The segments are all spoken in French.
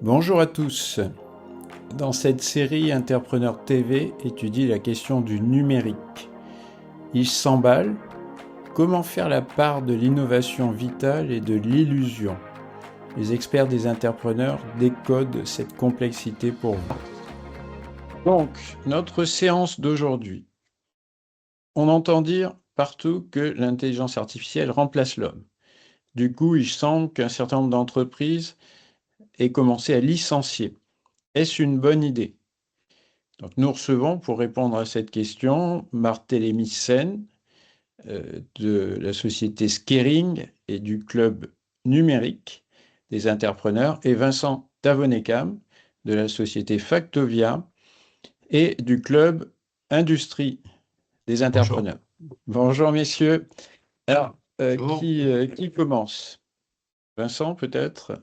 Bonjour à tous. Dans cette série, Interpreneur TV étudie la question du numérique. Il s'emballe. Comment faire la part de l'innovation vitale et de l'illusion? Les experts des entrepreneurs décodent cette complexité pour vous. Donc, notre séance d'aujourd'hui. On entend dire partout que l'intelligence artificielle remplace l'homme. Du coup, il semble qu'un certain nombre d'entreprises aient commencé à licencier. Est-ce une bonne idée? Donc, nous recevons, pour répondre à cette question, Barthélémy Sen de la société Skering et du club numérique des entrepreneurs, et Vincent Tavonekam de la société Factovia et du club Industrie des Bonjour. entrepreneurs. Bonjour messieurs. Alors, Bonjour. qui commence? Vincent, peut-être?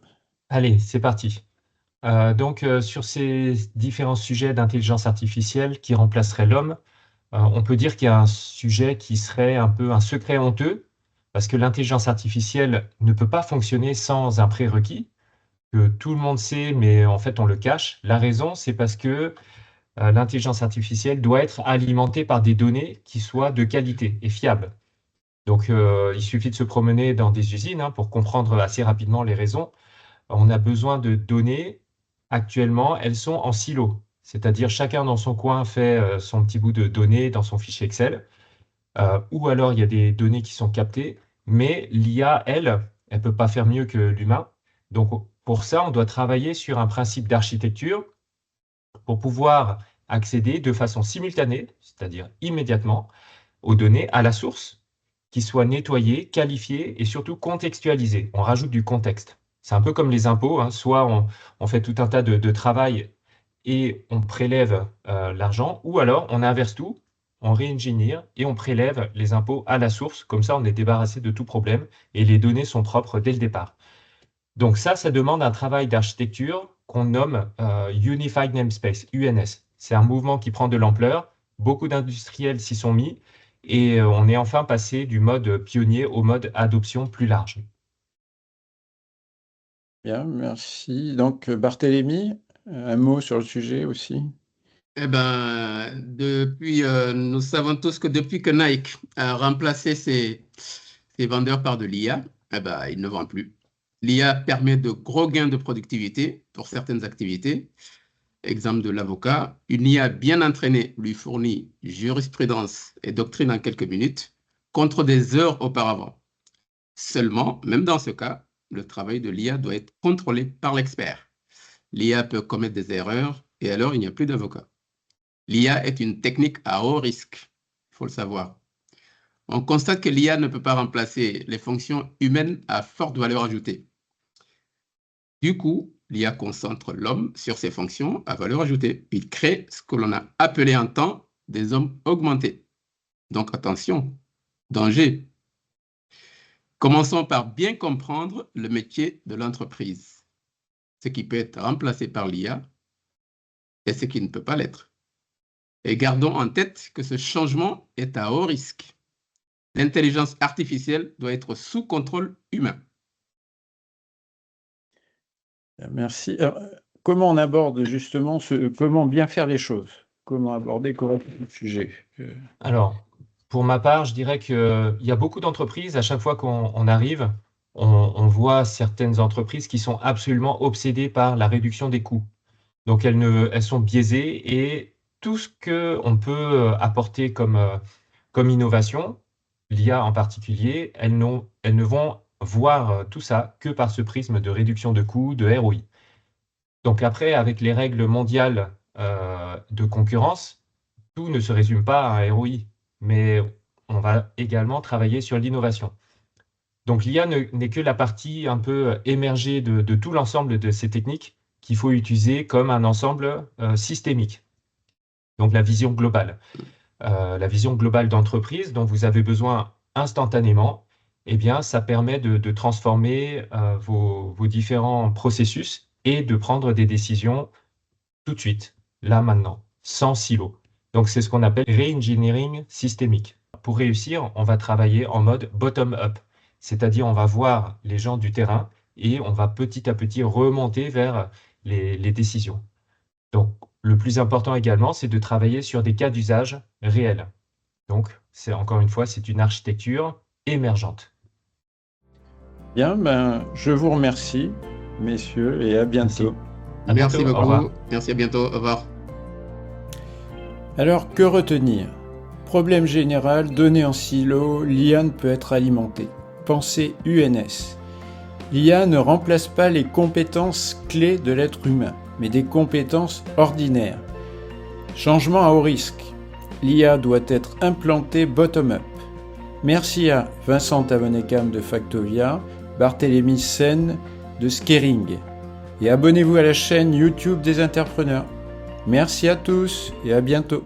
Allez, c'est parti. Sur ces différents sujets d'intelligence artificielle qui remplaceraient l'homme, on peut dire qu'il y a un sujet qui serait un peu un secret honteux, parce que l'intelligence artificielle ne peut pas fonctionner sans un prérequis, que tout le monde sait, mais en fait on le cache. La raison, c'est parce que l'intelligence artificielle doit être alimentée par des données qui soient de qualité et fiables. Donc, il suffit de se promener dans des usines pour comprendre assez rapidement les raisons. On a besoin de données. Actuellement, elles sont en silo, c'est-à-dire chacun dans son coin fait son petit bout de données dans son fichier Excel, ou alors il y a des données qui sont captées, mais l'IA, elle ne peut pas faire mieux que l'humain. Donc, pour ça, on doit travailler sur un principe d'architecture pour pouvoir accéder de façon simultanée, c'est-à-dire immédiatement, aux données à la source, qui soient nettoyées, qualifiées et surtout contextualisées. On rajoute du contexte. C'est un peu comme les impôts, soit on fait tout un tas de travail et on prélève l'argent, ou alors on inverse tout, on réingénieur et on prélève les impôts à la source. Comme ça, on est débarrassé de tout problème et les données sont propres dès le départ. Donc ça demande un travail d'architecture qu'on nomme Unified Namespace, UNS. C'est un mouvement qui prend de l'ampleur, beaucoup d'industriels s'y sont mis, et on est enfin passé du mode pionnier au mode adoption plus large. Bien, merci. Donc, Barthélémy, un mot sur le sujet aussi. Nous savons tous que depuis que Nike a remplacé ses vendeurs par de l'IA, ils ne vendent plus. L'IA permet de gros gains de productivité pour certaines activités. Exemple de l'avocat, une IA bien entraînée lui fournit jurisprudence et doctrine en quelques minutes contre des heures auparavant. Seulement, même dans ce cas, le travail de l'IA doit être contrôlé par l'expert. L'IA peut commettre des erreurs et alors il n'y a plus d'avocat. L'IA est une technique à haut risque, il faut le savoir. On constate que l'IA ne peut pas remplacer les fonctions humaines à forte valeur ajoutée. Du coup, l'IA concentre l'homme sur ses fonctions à valeur ajoutée. Il crée ce que l'on a appelé un temps des hommes augmentés. Donc attention, danger. Commençons par bien comprendre le métier de l'entreprise, ce qui peut être remplacé par l'IA et ce qui ne peut pas l'être. Et gardons en tête que ce changement est à haut risque. L'intelligence artificielle doit être sous contrôle humain. Merci. Alors, comment on aborde justement comment bien faire les choses? Comment aborder correctement le sujet? Alors, pour ma part, je dirais qu'il y a beaucoup d'entreprises, à chaque fois qu'on arrive, on voit certaines entreprises qui sont absolument obsédées par la réduction des coûts. Donc, elles sont biaisées et tout ce qu'on peut apporter comme innovation, l'IA en particulier, elles ne vont voir tout ça que par ce prisme de réduction de coûts, de ROI. Donc après, avec les règles mondiales de concurrence, tout ne se résume pas à un ROI, mais on va également travailler sur l'innovation. Donc l'IA n'est que la partie un peu émergée de tout l'ensemble de ces techniques qu'il faut utiliser comme un ensemble systémique. Donc la vision globale. La vision globale d'entreprise dont vous avez besoin instantanément, eh bien, ça permet de transformer vos différents processus et de prendre des décisions tout de suite, là, maintenant, sans silo. Donc, c'est ce qu'on appelle re-engineering systémique. Pour réussir, on va travailler en mode bottom-up, c'est-à-dire on va voir les gens du terrain et on va petit à petit remonter vers les décisions. Donc, le plus important également, c'est de travailler sur des cas d'usage réels. Donc, encore une fois, c'est une architecture émergente. Bien, je vous remercie, messieurs, et à bientôt. Merci bientôt, au beaucoup. revoir. Merci, à bientôt. Au revoir. Alors, que retenir? Problème général, données en silo, l'IA ne peut être alimentée. Pensée UNS. L'IA ne remplace pas les compétences clés de l'être humain, mais des compétences ordinaires. Changement à haut risque. L'IA doit être implantée bottom-up. Merci à Vincent Tavonekam de Factovia, Barthélémy Sen de Skering. Et abonnez-vous à la chaîne YouTube des Interpreneurs. Merci à tous et à bientôt.